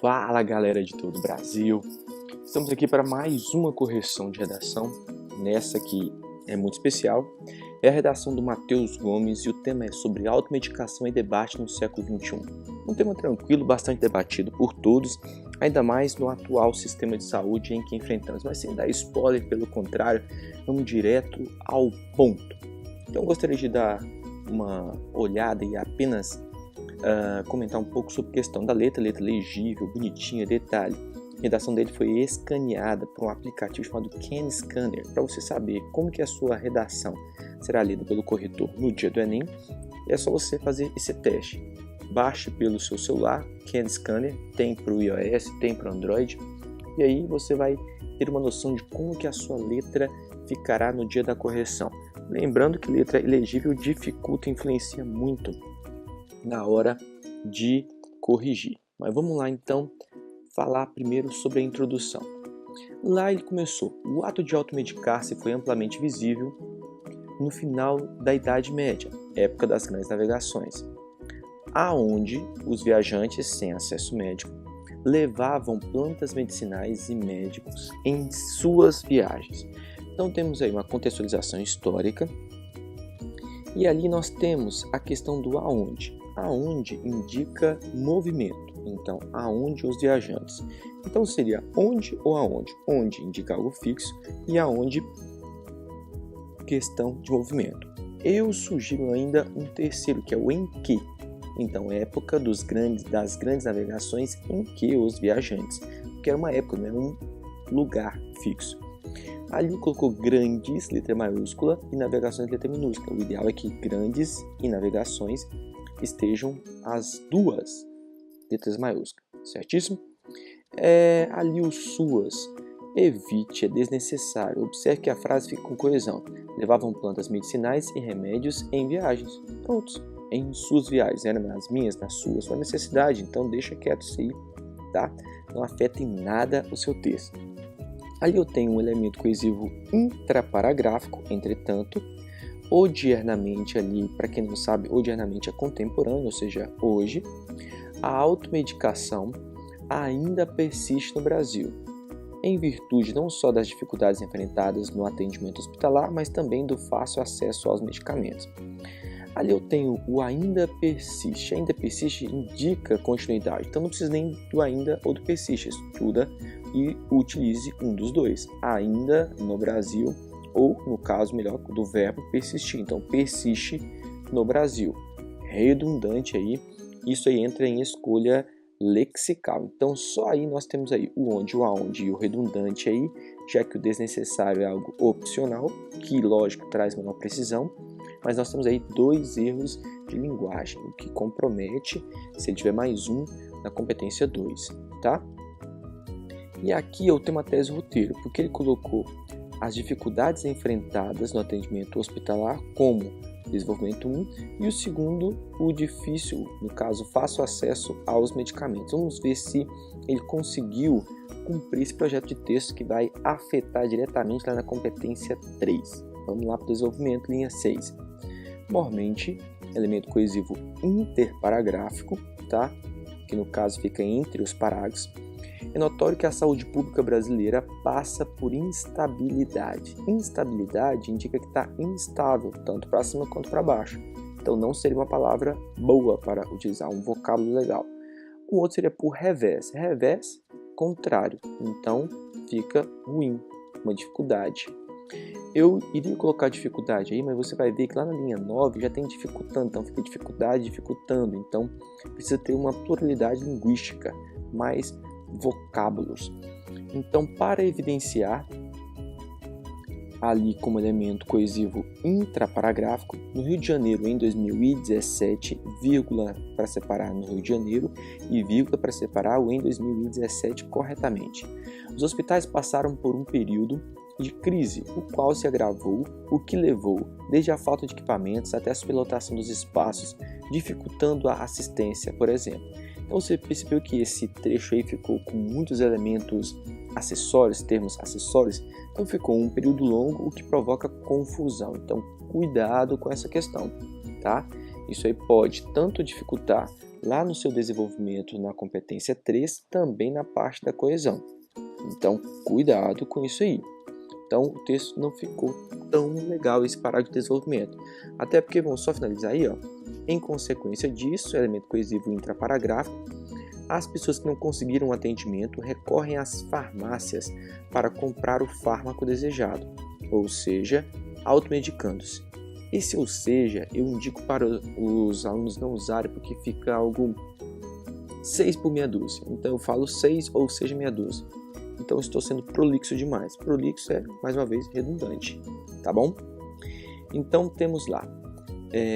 Fala galera de todo o Brasil, estamos aqui para mais uma correção de redação. Nessa aqui é muito especial, é a redação do Matheus Gomes e o tema é sobre automedicação e debate no século XXI. Um tema tranquilo, bastante debatido por todos, ainda mais no atual sistema de saúde em que enfrentamos, mas sem dar spoiler, pelo contrário, vamos direto ao ponto. Então eu gostaria de dar uma olhada e apenas comentar um pouco sobre a questão da letra legível, bonitinha, detalhe. A redação dele foi escaneada por um aplicativo chamado Ken Scanner, para você saber como que a sua redação será lida pelo corretor no dia do Enem. É só você fazer esse teste. Baixe pelo seu celular, Ken Scanner, tem para o iOS, tem para o Android, e aí você vai ter uma noção de como que a sua letra ficará no dia da correção. Lembrando que letra ilegível dificulta e influencia muito na hora de corrigir. Mas vamos lá então falar primeiro sobre a introdução. Lá ele começou: o ato de automedicar-se foi amplamente visível no final da Idade Média, época das grandes navegações, aonde os viajantes sem acesso médico levavam plantas medicinais e médicos em suas viagens. Então temos aí uma contextualização histórica e ali nós temos a questão do aonde. Aonde indica movimento, então aonde os viajantes. Então seria onde ou aonde. Onde indica algo fixo e aonde questão de movimento. Eu sugiro ainda um terceiro, que é o em que. Então época das grandes navegações em que os viajantes, porque era uma época, não é um lugar fixo. Ali colocou grandes, letra maiúscula, e navegações, letra minúscula. O ideal é que grandes e navegações estejam as duas letras maiúsculas, certíssimo? Ali o suas, evite, é desnecessário. Observe que a frase fica com coesão. Levavam plantas medicinais e remédios em viagens. Prontos. Em suas viagens, eram nas minhas, nas suas, sua necessidade. Então deixa quieto isso aí, tá? Não afeta em nada o seu texto. Ali eu tenho um elemento coesivo intraparagráfico, entretanto. Odiernamente ali, para quem não sabe, odiernamente é contemporâneo, ou seja, hoje, a automedicação ainda persiste no Brasil, em virtude não só das dificuldades enfrentadas no atendimento hospitalar, mas também do fácil acesso aos medicamentos. Ali eu tenho o ainda persiste indica continuidade, então não precisa nem do ainda ou do persiste, estuda e utilize um dos dois, ainda no Brasil, ou, no caso melhor, do verbo persistir. Então, persiste no Brasil. Redundante aí, isso aí entra em escolha lexical. Então, só aí nós temos aí o onde, o aonde e o redundante aí, já que o desnecessário é algo opcional, que, lógico, traz menor precisão, mas nós temos aí dois erros de linguagem, o que compromete, se ele tiver mais um, na competência 2, tá? E aqui eu tenho uma tese roteiro, porque ele colocou as dificuldades enfrentadas no atendimento hospitalar como desenvolvimento 1 e o segundo, o difícil, no caso, fácil acesso aos medicamentos. Vamos ver se ele conseguiu cumprir esse projeto de texto que vai afetar diretamente lá na competência 3. Vamos lá para o desenvolvimento, linha 6. Mormente, elemento coesivo interparagráfico, tá? Que no caso fica entre os parágrafos. É notório que a saúde pública brasileira passa por instabilidade. Instabilidade indica que está instável, tanto para cima quanto para baixo. Então não seria uma palavra boa para utilizar, um vocábulo legal. O outro seria por revés. Revés, contrário. Então fica ruim, uma dificuldade. Eu iria colocar dificuldade aí, mas você vai ver que lá na linha 9 já tem dificultando, então fica dificuldade, dificultando. Então precisa ter uma pluralidade linguística, mais vocábulos. Então, para evidenciar ali como elemento coesivo intraparagráfico, no Rio de Janeiro em 2017, vírgula para separar no Rio de Janeiro e vírgula para separar o em 2017 corretamente. Os hospitais passaram por um período de crise, o qual se agravou, o que levou desde a falta de equipamentos até a superlotação dos espaços, dificultando a assistência, por exemplo. Então você percebeu que esse trecho aí ficou com muitos elementos acessórios, termos acessórios, então ficou um período longo, o que provoca confusão. Então cuidado com essa questão, tá? Isso aí pode tanto dificultar lá no seu desenvolvimento na competência 3, também na parte da coesão. Então, cuidado com isso aí. Então, o texto não ficou tão legal esse parágrafo de desenvolvimento. Até porque, vamos só finalizar aí, ó. Em consequência disso, elemento coesivo intraparágrafo, as pessoas que não conseguiram um atendimento recorrem às farmácias para comprar o fármaco desejado, ou seja, automedicando-se. Esse ou seja, eu indico para os alunos não usarem porque fica algo 6 por meia dúzia. Então eu falo 6 ou seja meia dúzia. Então eu estou sendo prolixo demais. Prolixo é, mais uma vez, redundante, tá bom? Então temos lá,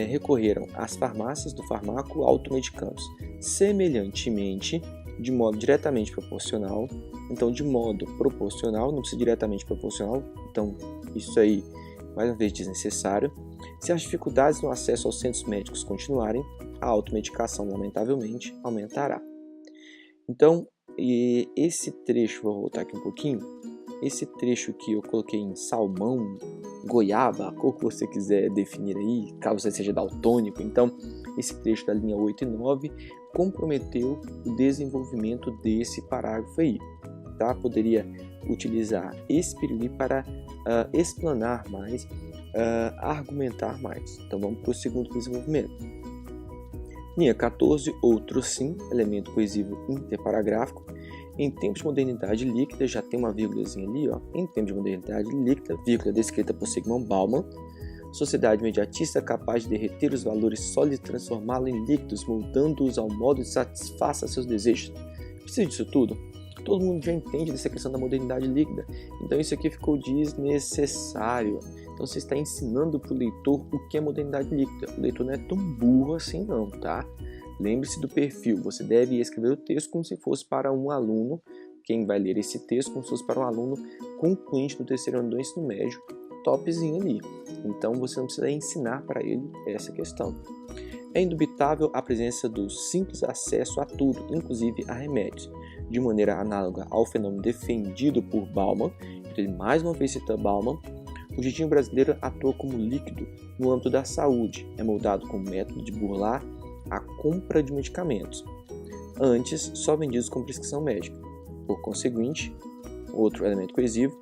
recorreram às farmácias do fármaco automedicando-se. Semelhantemente, de modo diretamente proporcional, então de modo proporcional, não precisa diretamente proporcional, então isso aí, mais uma vez, desnecessário. Se as dificuldades no acesso aos centros médicos continuarem, a automedicação, lamentavelmente, aumentará. Então, esse trecho, vou voltar aqui um pouquinho, esse trecho que eu coloquei em salmão, goiaba, a cor que você quiser definir aí, caso você seja daltônico, então, esse trecho da linha 8 e 9 comprometeu o desenvolvimento desse parágrafo aí, tá? Poderia utilizar esse piruli para explanar mais, argumentar mais. Então vamos para o segundo desenvolvimento. Linha 14, outro sim, elemento coesivo interparágrafo. Em tempos de modernidade líquida, já tem uma vírgulazinha ali, ó. Em tempos de modernidade líquida, vírgula descrita por Zygmunt Bauman, sociedade imediatista capaz de derreter os valores sólidos e transformá-los em líquidos, moldando-os ao modo de satisfaça seus desejos. Precisa disso tudo? Todo mundo já entende dessa questão da modernidade líquida, então isso aqui ficou desnecessário. Então você está ensinando para o leitor o que é modernidade líquida. O leitor não é tão burro assim não, tá? Lembre-se do perfil, você deve escrever o texto como se fosse para um aluno, quem vai ler esse texto como se fosse para um aluno concluinte do terceiro ano do ensino médio, topzinho ali. Então você não precisa ensinar para ele essa questão. É indubitável a presença do simples acesso a tudo, inclusive a remédios. De maneira análoga ao fenômeno defendido por Bauman, ele mais uma vez cita Bauman, o jeitinho brasileiro atua como líquido no âmbito da saúde, é moldado como método de burlar a compra de medicamentos, antes só vendidos com prescrição médica. Por conseguinte, outro elemento coesivo,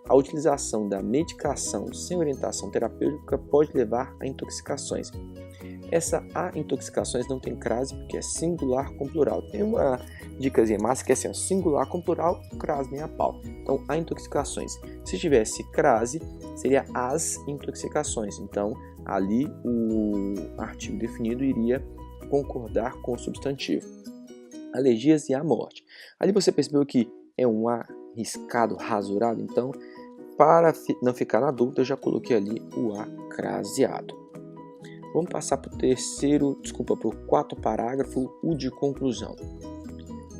a utilização da medicação sem orientação terapêutica pode levar a intoxicações. Essa a intoxicações não tem crase porque é singular com plural. Tem uma dicasinha massa que é assim, ó, singular com plural, crase nem a pau. Então, a intoxicações. Se tivesse crase, seria as intoxicações. Então, ali o artigo definido iria concordar com o substantivo. Alergias e a morte. Ali você percebeu que é um arriscado, rasurado, então, para não ficar na dúvida, eu já coloquei ali o a craseado. Vamos passar para o quarto parágrafo, o de conclusão.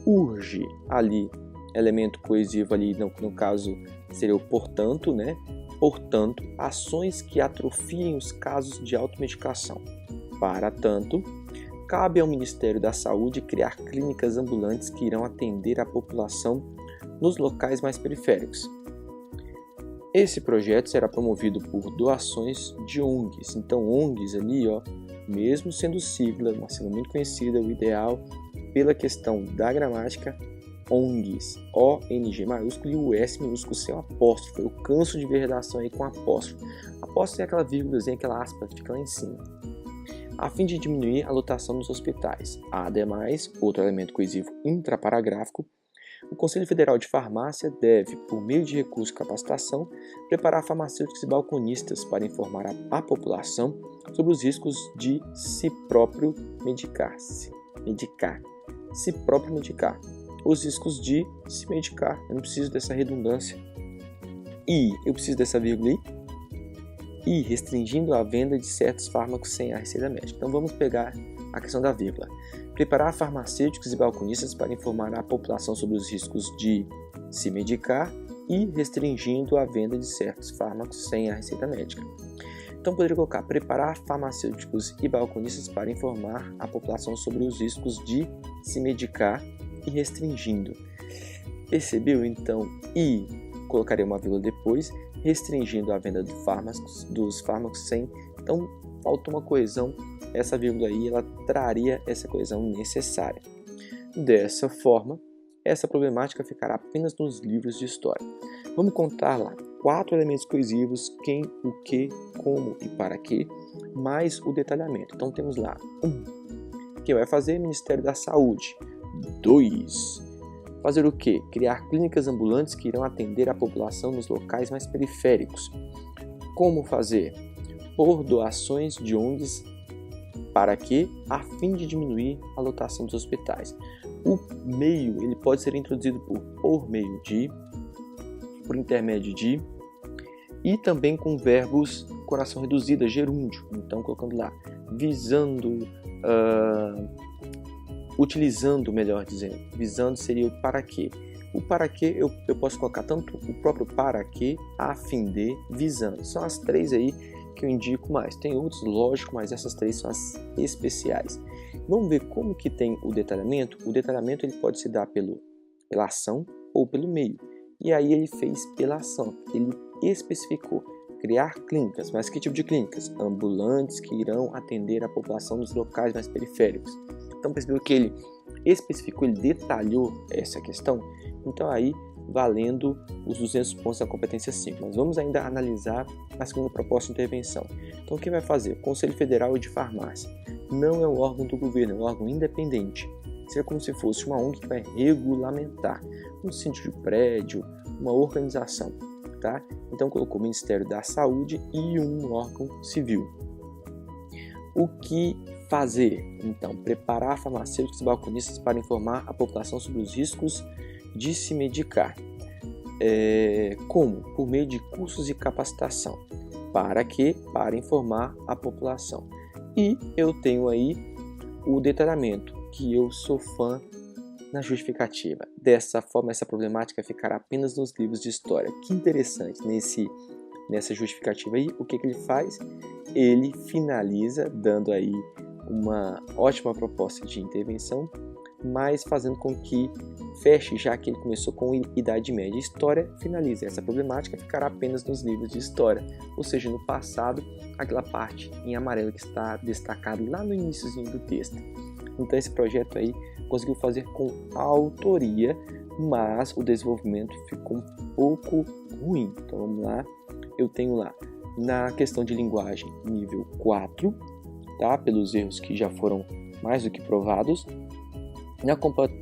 Urge ali, elemento coesivo ali, no caso seria o portanto, né? Portanto, ações que atrofiem os casos de automedicação. Para tanto, cabe ao Ministério da Saúde criar clínicas ambulantes que irão atender a população nos locais mais periféricos. Esse projeto será promovido por doações de ONGs. Então, ONGs ali, ó, mesmo sendo sigla, uma sigla muito conhecida, o ideal, pela questão da gramática, ONGs, O-N-G maiúsculo e o S minúsculo sem o apóstrofo. Eu canso de ver redação aí com apóstrofo. Apóstrofo é aquela vírgulazinha, aquela aspa que fica lá em cima. A fim de diminuir a lotação nos hospitais. Ademais, outro elemento coesivo intraparagráfico, o Conselho Federal de Farmácia deve, por meio de recurso e capacitação, preparar farmacêuticos e balconistas para informar a população sobre os riscos de si próprio medicar. Os riscos de se medicar. Eu não preciso dessa redundância. E eu preciso dessa vírgula aí. E restringindo a venda de certos fármacos sem a receita médica. Então vamos pegar a questão da vírgula. Preparar farmacêuticos e balconistas para informar a população sobre os riscos de se medicar e restringindo a venda de certos fármacos sem a receita médica. Então poderia colocar preparar farmacêuticos e balconistas para informar a população sobre os riscos de se medicar e restringindo. Percebeu então? E colocaria uma vírgula depois, restringindo a venda dos fármacos sem. Então faltou uma coesão, essa vírgula aí ela traria essa coesão necessária. Dessa forma, essa problemática ficará apenas nos livros de história. Vamos contar lá 4 elementos coesivos: quem, o que, como e para quê, mais o detalhamento. Então temos lá 1. Quem vai fazer? Ministério da Saúde. 2. Fazer o quê? Criar clínicas ambulantes que irão atender a população nos locais mais periféricos. Como fazer? Por doações de ONGs. Para quê? A fim de diminuir a lotação dos hospitais. O meio ele pode ser introduzido por meio de, por intermédio de, e também com verbos coração reduzida, gerúndio. Então, colocando lá, visando, utilizando, melhor dizendo. Visando seria o para quê. O para quê eu posso colocar tanto o próprio para quê, a fim de, visando. São as 3 aí que eu indico mais. Tem outros, lógico, mas essas 3 são as especiais. Vamos ver como que tem o detalhamento. O detalhamento ele pode se dar pela ação ou pelo meio. E aí ele fez pela ação. Ele especificou criar clínicas. Mas que tipo de clínicas? Ambulantes que irão atender a população nos locais mais periféricos. Então percebeu que ele especificou, ele detalhou essa questão. Então aí valendo os 200 pontos da competência 5. Mas vamos ainda analisar a segunda proposta de intervenção. Então quem vai fazer? O Conselho Federal de Farmácia. Não é um órgão do governo, é um órgão independente. Seria como se fosse uma ONG que vai regulamentar um síndico de prédio, uma organização. Tá? Então colocou o Ministério da Saúde e um órgão civil. O que fazer? Então, preparar farmacêuticos e balconistas para informar a população sobre os riscos de se medicar. Como? Por meio de cursos de capacitação. Para quê? Para informar a população. E eu tenho aí o detalhamento, que eu sou fã na justificativa. Dessa forma, essa problemática ficará apenas nos livros de história. Que interessante, nessa justificativa aí, o que ele faz? Ele finaliza dando aí uma ótima proposta de intervenção, mas fazendo com que feche, já que ele começou com Idade Média. História finaliza. Essa problemática ficará apenas nos livros de história, ou seja, no passado, aquela parte em amarelo que está destacado lá no iníciozinho do texto. Então esse projeto aí conseguiu fazer com autoria, mas o desenvolvimento ficou um pouco ruim. Então vamos lá, eu tenho lá na questão de linguagem nível 4, tá? Pelos erros que já foram mais do que provados.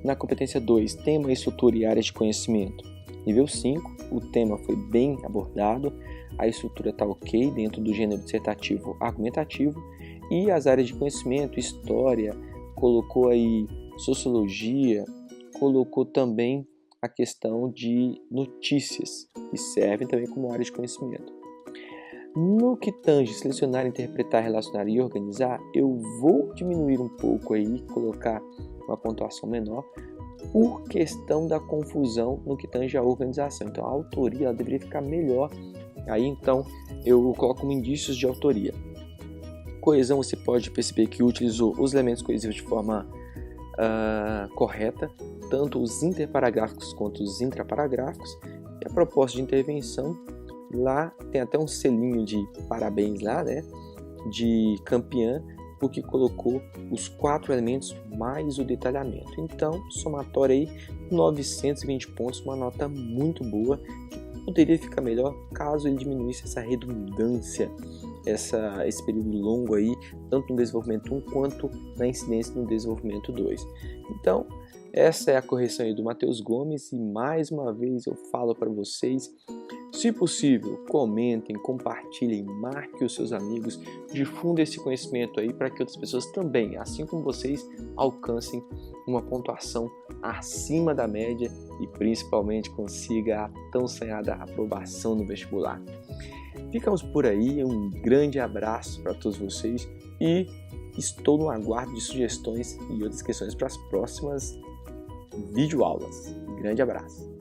Na competência 2, tema, estrutura e áreas de conhecimento. Nível 5, o tema foi bem abordado, a estrutura está ok dentro do gênero dissertativo argumentativo, e as áreas de conhecimento, história, colocou aí sociologia, colocou também a questão de notícias, que servem também como área de conhecimento. No que tange selecionar, interpretar, relacionar e organizar, eu vou diminuir um pouco aí, colocar uma pontuação menor, por questão da confusão no que tange a organização. Então a autoria ela deveria ficar melhor, aí então eu coloco como indícios de autoria. Coesão, você pode perceber que utilizou os elementos coesivos de forma correta, tanto os interparagráficos quanto os intraparagráficos. E a proposta de intervenção, lá tem até um selinho de parabéns lá, né, de campeã, porque colocou os 4 elementos mais o detalhamento. Então, somatório aí, 920 pontos, uma nota muito boa, que poderia ficar melhor caso ele diminuísse essa redundância, esse período longo aí, tanto no desenvolvimento 1 quanto na incidência no desenvolvimento 2. Então, essa é a correção aí do Matheus Gomes, e mais uma vez eu falo para vocês, se possível, comentem, compartilhem, marquem os seus amigos, difunda esse conhecimento aí para que outras pessoas também, assim como vocês, alcancem uma pontuação acima da média e principalmente consiga a tão sonhada aprovação no vestibular. Ficamos por aí, um grande abraço para todos vocês e estou no aguardo de sugestões e outras questões para as próximas videoaulas. Um grande abraço!